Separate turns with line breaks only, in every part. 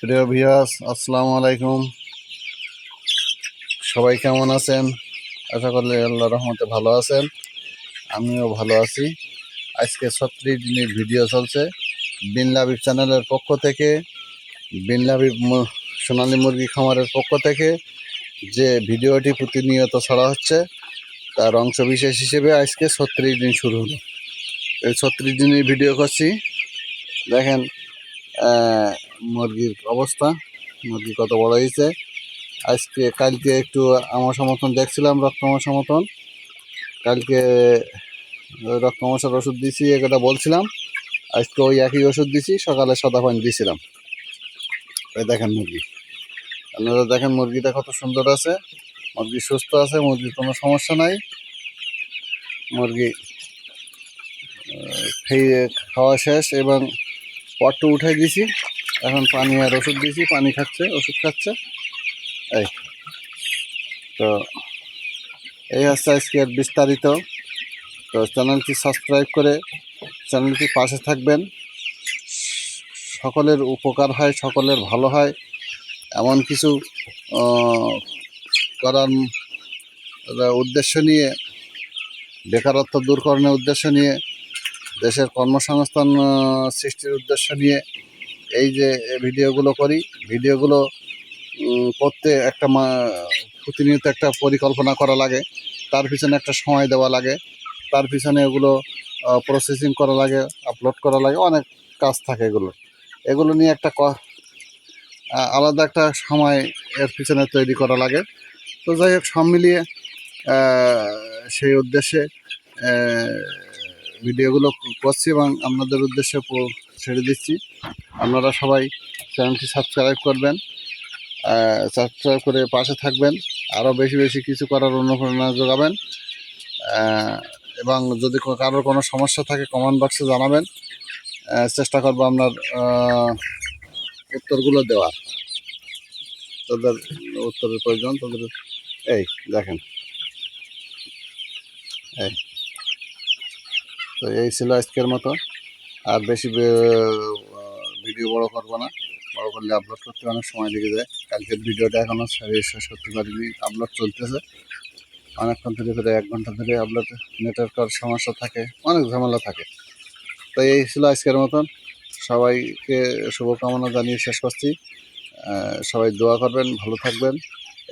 প্রিয় ভিউয়ার্স, আসসালামু আলাইকুম। সবাই কেমন আছেন? আশা করি আল্লাহর রহমতে ভালো আছেন। আমিও ভালো আছি। আজকে 36 দিনের ভিডিও চলছে বিন লাবিব চ্যানেলের পক্ষ থেকে, বিন লাবিব সোনালী মুরগি খামারের পক্ষ থেকে যে ভিডিওটি প্রতিনিয়ত ছাড়া হচ্ছে তার অংশ বিশেষ হিসেবে আজকে 36 দিন শুরু হলো। এই 36 দিনের ভিডিও করছি। দেখেন মুরগির অবস্থা, মুরগি কত বড় হয়েছে। কালকে একটু আমার সমর্থন দেখছিলাম, রক্ত আমার সমর্থন। কালকে রক্ত মশার ওষুধ দিয়েছি, এ কথা বলছিলাম। আজকে ওই একই ওষুধ দিছি, সকালে সাদা পানি দিয়েছিলাম। এই দেখেন মুরগি, আপনারা দেখেন মুরগিটা কত সুন্দর আছে, মুরগি সুস্থ আছে, মুরগির কোনো সমস্যা নাই। মুরগি খেয়ে খাওয়া শেষ এবং পট্টু উঠে দিয়েছি। এখন পানি আর ওষুধ দিয়েছি, পানি খাচ্ছে, ওষুধ খাচ্ছে। এই তো এই হচ্ছে আজকের বিস্তারিত। তো চ্যানেলটি সাবস্ক্রাইব করে চ্যানেলটি পাশে থাকবেন। সকলের উপকার হয়, সকলের ভালো হয়, এমন কিছু করার উদ্দেশ্য নিয়ে, বেকারত্ব দূরকরণের উদ্দেশ্য নিয়ে, দেশের কর্মসংস্থান সৃষ্টির উদ্দেশ্য নিয়ে এই যে ভিডিওগুলো করি। ভিডিওগুলো করতে একটা প্রতিনিয়ত একটা পরিকল্পনা করা লাগে, তার পিছনে একটা সময় দেওয়া লাগে, তার পিছনে এগুলো প্রসেসিং করা লাগে, আপলোড করা লাগে, অনেক কাজ থাকে। এগুলো নিয়ে একটা আলাদা একটা সময় এর পিছনে তৈরি করা লাগে। তো যাই হোক, সব মিলিয়ে সেই উদ্দেশ্যে ভিডিওগুলো করছি এবং আপনাদের উদ্দেশ্যে ছেড়ে দিচ্ছি। আপনারা সবাই চ্যানেলটি সাবস্ক্রাইব করবেন, সাবস্ক্রাইব করে পাশে থাকবেন, আরও বেশি বেশি কিছু করার অনুপ্রেরণা যোগাবেন। এবং যদি কারোর কোনো সমস্যা থাকে কমেন্ট বক্সে জানাবেন, চেষ্টা করবো আপনার উত্তরগুলো দেওয়ার। তাদের উত্তরের প্রয়োজন তাদের। এই দেখেন, এই তো এই ছিল আজকের মতো। আর বেশি ভিডিও বড় করবো না, বড় করলে আপলোড করতে অনেক সময় লেগে যায়। কালকের ভিডিওটা এখনও শেষ করতে পারিনি, আপলোড চলতেছে অনেকক্ষণ ধরে, 1 ঘন্টা ধরে আপলোড। নেটওয়ার্কের সমস্যা থাকে, অনেক ঝামেলা থাকে। তো এই ছিল আজকের মতন। সবাইকে শুভকামনা জানিয়ে শেষ করছি। সবাই দোয়া করবেন, ভালো থাকবেন,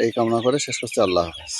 এই কামনা করে শেষ করছি। আল্লাহ হাফেজ।